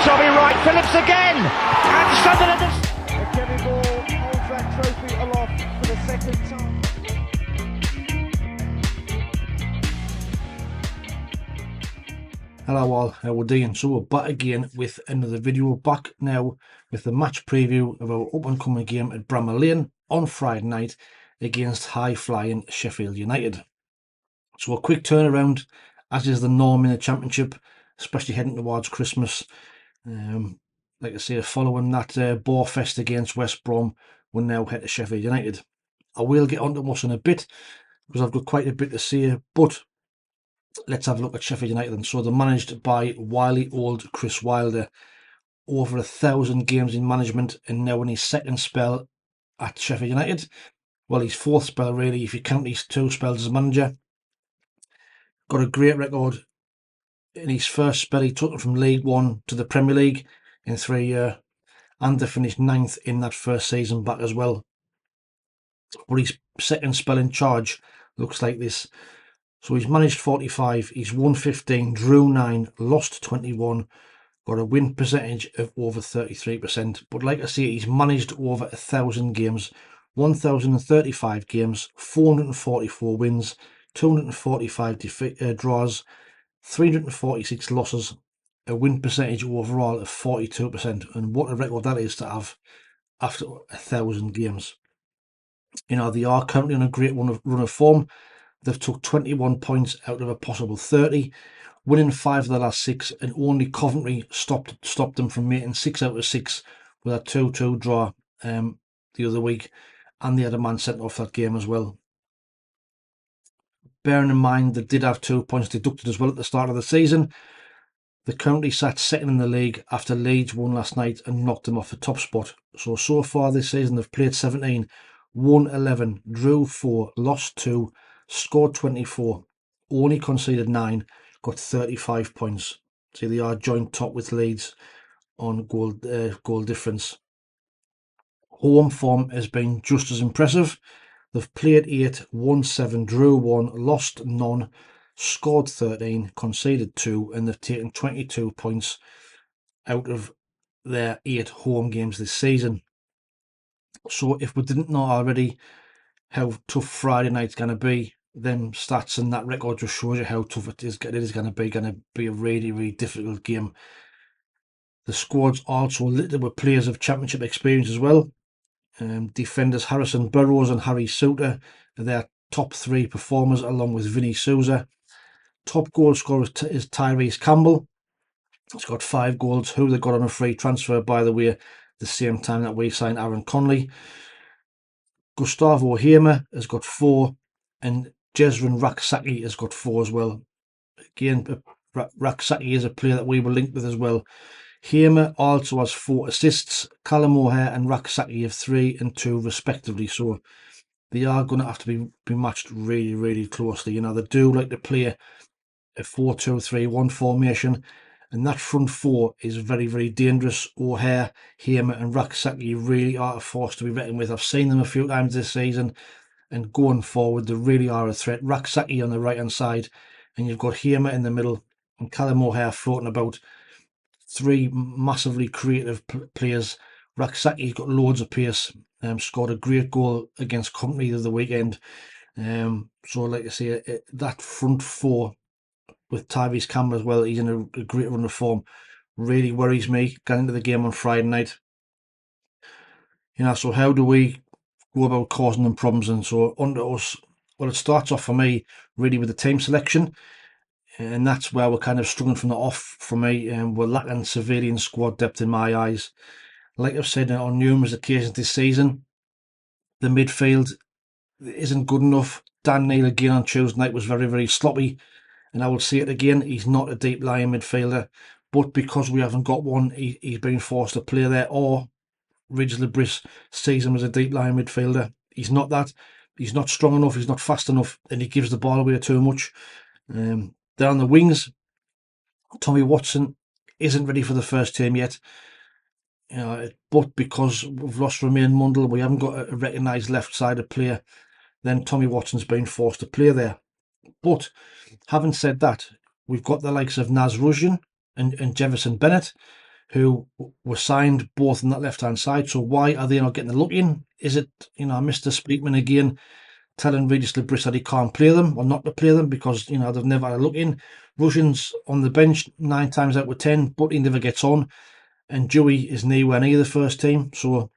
Tommy Wright Phillips again, and Sunderland has... Kevin Ball holds that trophy aloft for the second time. Hello all, how we're doing? So we're back again with another video, back now with the match preview of our up and coming game at Bramall Lane on Friday night against high-flying Sheffield United. So a quick turnaround, as is the norm in the Championship, especially heading towards Christmas. Like I say, following that bore fest against West Brom, we'll now head to Sheffield United. I will get onto us in a bit because I've got quite a bit to say, but let's have a look at Sheffield United. And so they're managed by wily old Chris Wilder, over 1,000 games in management, and now in his second spell at Sheffield United. Well, his fourth spell really, if you count his 2 spells as manager. Got a great record. In his first spell, he took them from League One to the Premier League in 3 years, and they finished 9th in that first season back as well. But his second spell in charge looks like this. So he's managed 45, he's won 15, drew 9, lost 21, got a win percentage of over 33%. But like I say, he's managed over 1,000 games, 1,035 games, 444 wins, 245 draws, 346 losses, a win percentage overall of 42%. And what a record that is to have after 1,000 games. You know, they are currently on a great run of form. They've took 21 points out of a possible 30, winning 5 of the last 6, and only Coventry stopped them from making 6 out of 6 with a 2-2 draw the other week, and they had a man sent off that game as well. Bearing in mind they did have 2 points deducted as well at the start of the season, they currently sat second in the league after Leeds won last night and knocked them off the top spot. So far this season they've played 17, won 11, drew 4, lost 2, scored 24, only conceded 9, got 35 points. So they are joint top with Leeds on goal difference. Home form has been just as impressive. They've played 8, won 7, drew 1, lost none, scored 13, conceded 2, and they've taken 22 points out of their 8 home games this season. So if we didn't know already how tough Friday night's going to be, them stats and that record just shows you how tough it is going to be a really, really difficult game. The squad's also littered with players of Championship experience as well. Defenders Harrison Burrows and Harry Souttar are their top 3 performers, along with Vinny Souza. Top goal scorer is Tyrese Campbell. He's got 5 goals, who they got on a free transfer, by the way, the same time that we signed Aaron Conley. Gustavo Hamer has got 4, and Jezrin Raksaki has got 4 as well. Again, Raksaki is a player that we were linked with as well. Hamer also has 4 assists. Callum O'Hare and Raksaki have 3 and 2 respectively. So they are going to have to be matched really, really closely. You know, they do like to play a 4-2-3-1 formation, and that front 4 is very, very dangerous. O'Hare, Hamer and Raksaki really are a force to be reckoned with. I've seen them a few times this season, and going forward they really are a threat. Raksaki on the right hand side, and you've got Hamer in the middle and Callum O'Hare floating about. 3 massively creative players. Raksaki's got loads of pace, scored a great goal against Coventry the other weekend. So like I say, that front 4 with Tyrese Campbell as well, he's in a great run of form, really worries me getting into the game on Friday night. You know, so how do we go about causing them problems? And so under us, well, it starts off for me really with the team selection, and that's where we're kind of struggling from the off for me, and we're lacking civilian squad depth in my eyes. Like I've said on numerous occasions this season, the midfield isn't good enough. Dan Neil again on Tuesday night was very, very sloppy, and I will say it again, he's not a deep lying midfielder, but because we haven't got one, he's been forced to play there. Or Ridge Libris sees him as a deep lying midfielder. He's not that. He's not strong enough, he's not fast enough, and he gives the ball away too much. There on the wings, Tommy Watson isn't ready for the first team yet. But because we've lost Romain Mundle, we haven't got a recognised left-sided player, then Tommy Watson's been forced to play there. But having said that, we've got the likes of Naz Rusjan and Jefferson Bennett, who were signed both on that left-hand side. So why are they not getting a look in? Is it, Mr. Speakman again telling Regis Lebris that he can't play them or not to play them because, they've never had a look in? Russian's on the bench 9 times out of 10, but he never gets on. And Dewey is nowhere near the first team. So,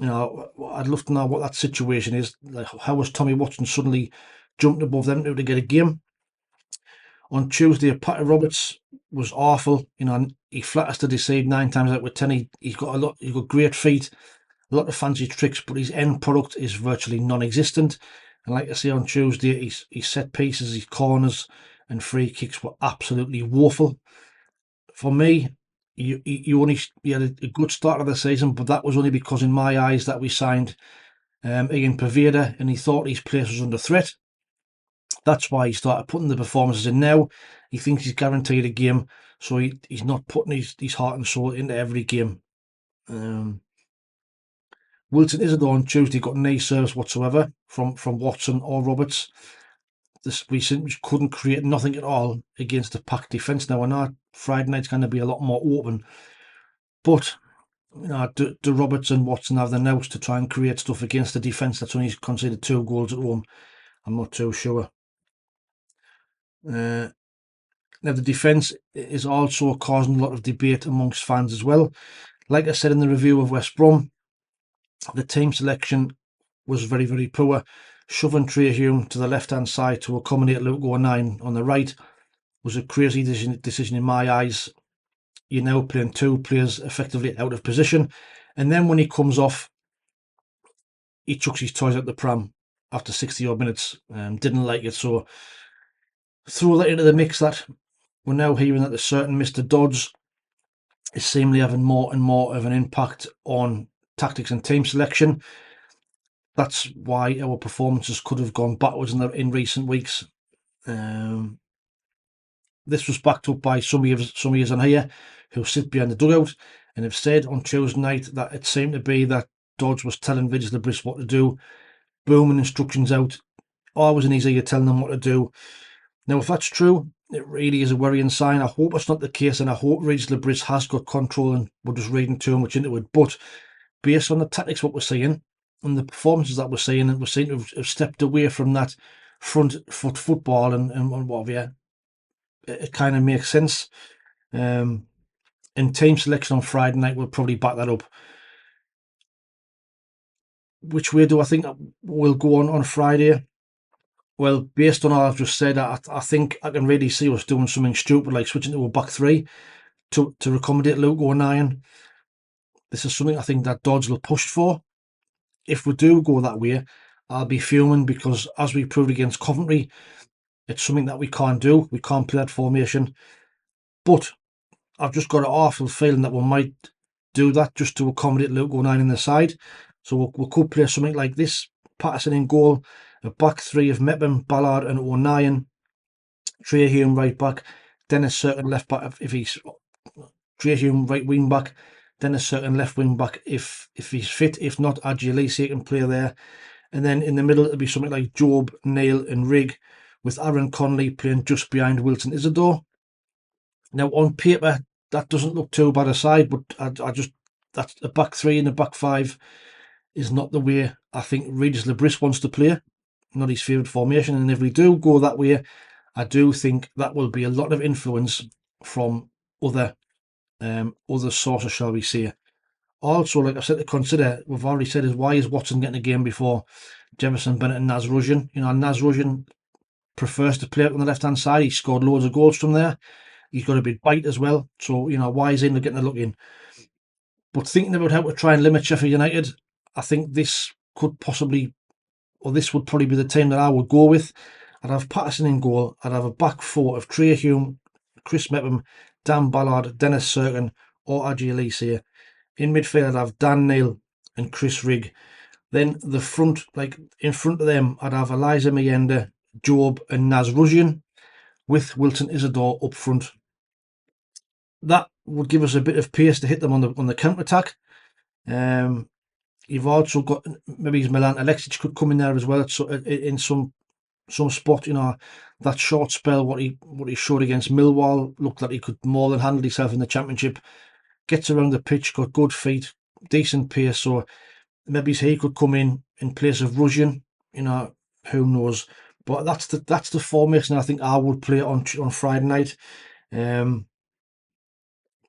I'd love to know what that situation is. Like, how has Tommy Watson suddenly jumped above them to get a game? On Tuesday, Patty Roberts was awful. He flatters to deceive 9 times out of 10. He's got great feet, a lot of fancy tricks, but his end product is virtually non-existent. And like I say, on Tuesday, his set pieces, his corners and free kicks were absolutely woeful. For me, he had a good start of the season, but that was only because in my eyes that we signed Ian Paveda and he thought his place was under threat. That's why he started putting the performances in now. He thinks he's guaranteed a game, so he's not putting his heart and soul into every game. Wilton Isidore on Tuesday got no service whatsoever from Watson or Roberts. We simply couldn't create nothing at all against the packed defence. Now I know Friday night's going to be a lot more open, but do Roberts and Watson have the nous to try and create stuff against the defence that's only conceded 2 goals at home? I'm not too sure. Now the defence is also causing a lot of debate amongst fans as well. Like I said in the review of West Brom, the team selection was very, very poor. Shoving Trey Hume to the left-hand side to accommodate Luke O'Nien on the right was a crazy decision in my eyes. You're now playing 2 players effectively out of position. And then when he comes off, he chucks his toys out the pram after 60-odd minutes. Didn't like it, so throw that into the mix that we're now hearing that a certain Mr. Dodds is seemingly having more and more of an impact on tactics and team selection. That's why our performances could have gone backwards in recent weeks. This was backed up by some of you on here who sit behind the dugout and have said on Tuesday night that it seemed to be that Dodds was telling Regis Lebris what to do, booming instructions out, always in his ear telling them what to do. Now, if that's true, it really is a worrying sign. I hope it's not the case, and I hope Regis Lebris has got control and we're just reading too much into it. But based on the tactics, what we're seeing, and the performances that we're seeing, and we seem to have stepped away from that front foot football and what have you, it kind of makes sense. And team selection on Friday night will probably back that up. Which way do I think we'll go on Friday? Well, based on all I've just said, I think I can really see us doing something stupid like switching to a back 3 to accommodate Luke O'Nien. This is something I think that Dodds will push for. If we do go that way, I'll be fuming because, as we proved against Coventry, it's something that we can't do. We can't play that formation. But I've just got an awful feeling that we might do that just to accommodate Luke O'Nien in the side. So we could play something like this. Patterson in goal, a back 3 of Mackem, Ballard and O'Nien, Trey Hume right back, Dennis Certain left back if he's Trey Hume right wing back, Dennis Certain left wing back if he's fit. If not, Adjie can play there. And then in the middle it'll be something like Job, Neil and Rigg, with Aaron Connolly playing just behind Wilton Isidore. Now on paper that doesn't look too bad a side, but that's a back 3 and a back 5 is not the way I think Regis Lebris wants to play, not his favourite formation. And if we do go that way, I do think that will be a lot of influence from other sources, shall we say. Also, like I said, to consider, we've already said, is why is Watson getting a game before Jefferson Bennett and Naz Rusjan? Naz Rusjan prefers to play out on the left-hand side. He scored loads of goals from there. He's got a big bite as well. So, why is he not getting a look in? But thinking about how to try and limit Sheffield United, I think this would probably be the team that I would go with. I'd have Patterson in goal. I'd have a back 4 of Trey Hume, Chris Mackem, Dan Ballard, Dennis Certain, or Adjie. In midfield, I'd have Dan Neil and Chris Rigg. Then the front, like in front of them, I'd have Eliza Mayenda, Job and Naz Rusjan, with Wilton Isidore up front. That would give us a bit of pace to hit them on the counter-attack. You've also got maybe Milan Alexic could come in there as well in some spot. That short spell what he showed against Millwall looked like he could more than handle himself in the Championship. gets around the pitch, got good feet, decent pace, so maybe he could come in place of Russian, who knows. But that's the formation I think I would play on Friday night.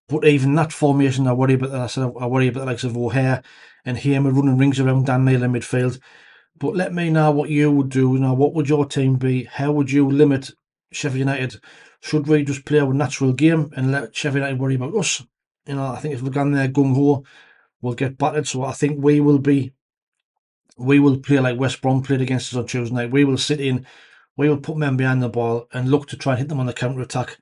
But even that formation, I worry about the likes of O'Hare and Hamer running rings around Dan Neil in midfield. But let me know what you would do. What would your team be? How would you limit Sheffield United? Should we just play our natural game and let Sheffield United worry about us? I think if we're going there gung ho, we'll get battered. So I think we will play like West Brom played against us on Tuesday night. We will sit in, we will put men behind the ball and look to try and hit them on the counter attack.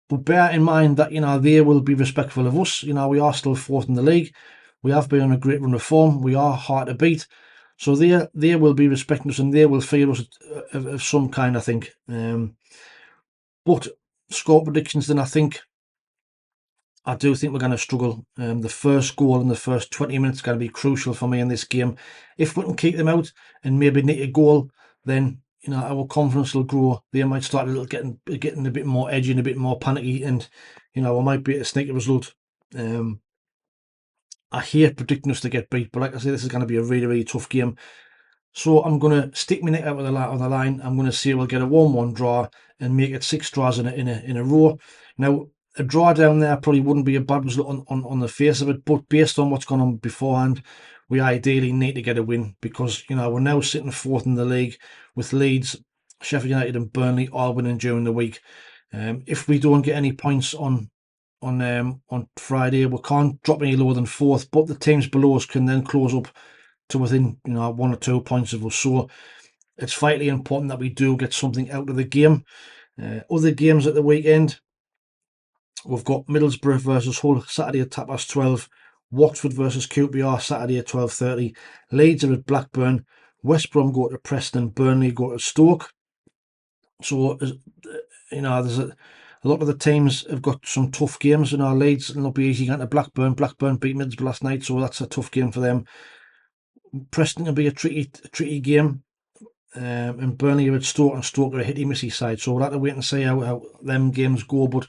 But bear in mind that they will be respectful of us. We are still fourth in the league. We have been on a great run of form. We are hard to beat. So they will be respecting us and they will fear us of some kind, I think. But score predictions, then I do think we're going to struggle. The first goal in the first 20 minutes is going to be crucial for me in this game. If we can keep them out and maybe nick a goal, then our confidence will grow. They might start getting a bit more edgy and a bit more panicky, and we might be able to sneak a result. I hate predicting us to get beat, but like I say, this is going to be a really, really tough game. So I'm going to stick my neck out on the line. I'm going to say we'll get a 1-1 draw and make it 6 draws in a row. Now, a draw down there probably wouldn't be a bad result on the face of it, but based on what's gone on beforehand, we ideally need to get a win because we're now sitting fourth in the league with Leeds, Sheffield United and Burnley all winning during the week. If we don't get any points on Friday, we can't drop any lower than fourth, but the teams below us can then close up to within 1 or 2 points of us. So it's vitally important that we do get something out of the game. Other games at the weekend, we've got Middlesbrough versus Hull Saturday at 12:30, Watford versus QPR Saturday at 12:30, Leeds are at Blackburn, West Brom go to Preston, Burnley go to Stoke. So there's a lot of the teams have got some tough games. Leeds will not be easy going to Blackburn. Blackburn beat Middlesbrough last night, so that's a tough game for them. Preston will be a tricky game. And Burnley are at Stoke, and Stoke are a hitty-missy side. So we'll have to wait and see how them games go. But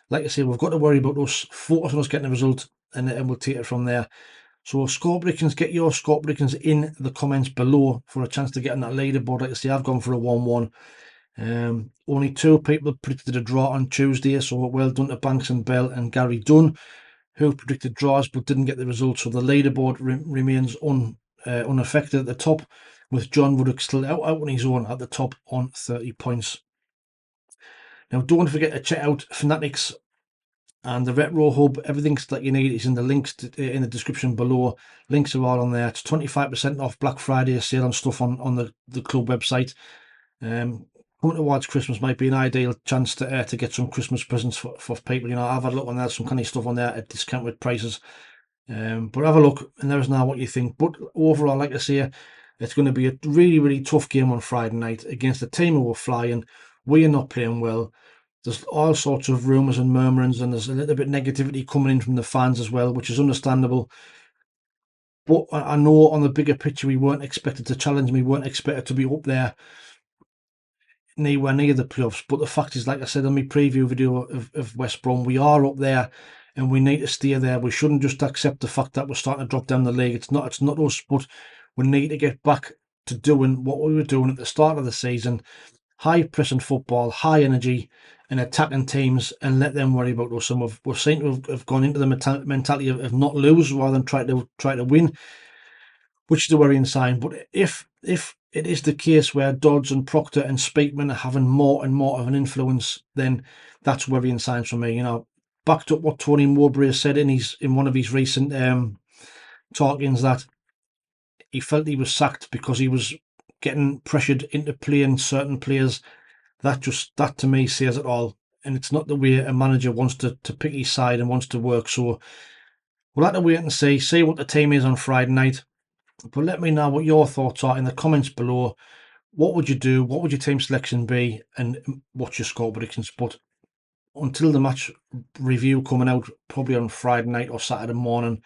like I say, we've got to worry about us, focus on us getting a result, and we'll take it from there. So score predictions, get your score predictions in the comments below for a chance to get on that leaderboard. Like I say, I've gone for a 1-1. Only 2 people predicted a draw on Tuesday, so well done to Banks and Bell and Gary Dunn, who predicted draws but didn't get the result. So the leaderboard remains unaffected at the top, with John Ruddock still out on his own at the top on 30 points. Now, don't forget to check out Fanatics and the Retro Hub. Everything that you need is in the links in the description below. Links are all on there. It's 25% off Black Friday sale on stuff on the club website. Coming towards Christmas might be an ideal chance to get some Christmas presents for people. I've had a look on there, some kind of stuff on there at discounted prices. But have a look and let us know what you think. But overall, like I say, it's going to be a really, really tough game on Friday night against a team who are flying. We are not playing well. There's all sorts of rumours and murmurings, and there's a little bit of negativity coming in from the fans as well, which is understandable. But I know on the bigger picture, we weren't expected to challenge. We weren't expected to be up there anywhere near the playoffs. But the fact is, like I said in my preview video of West Brom, we are up there and we need to stay there. We shouldn't just accept the fact that we're starting to drop down the league. It's not us, but we need to get back to doing what we were doing at the start of the season. High pressing football, high energy and attacking teams, and let them worry about us. And we've seen to have gone into the mentality of not lose rather than try to win, which is a worrying sign. But if it is the case where Dodds and Proctor and Speakman are having more and more of an influence, then that's worrying signs for me. Backed up what Tony Mowbray has said in one of his recent talkings, that he felt he was sacked because he was getting pressured into playing certain players. That to me says it all, and it's not the way a manager wants to pick his side and wants to work. So we'll have to wait and see what the team is on Friday night. But let me know what your thoughts are in the comments below. What would you do? What would your team selection be? And what's your score predictions? But until the match review coming out probably on Friday night or Saturday morning,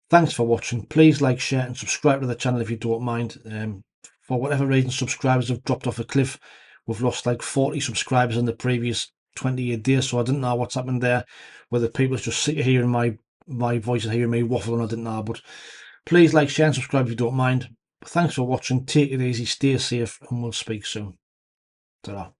thanks for watching. Please like, share and subscribe to the channel if you don't mind. For whatever reason, subscribers have dropped off a cliff. We've lost like 40 subscribers in the previous 28 days, so I didn't know what's happened there, whether people's just sick of hearing my voice and hearing me waffling, I didn't know. But please like, share and subscribe if you don't mind. Thanks for watching, take it easy, stay safe, and we'll speak soon. Ta-ra.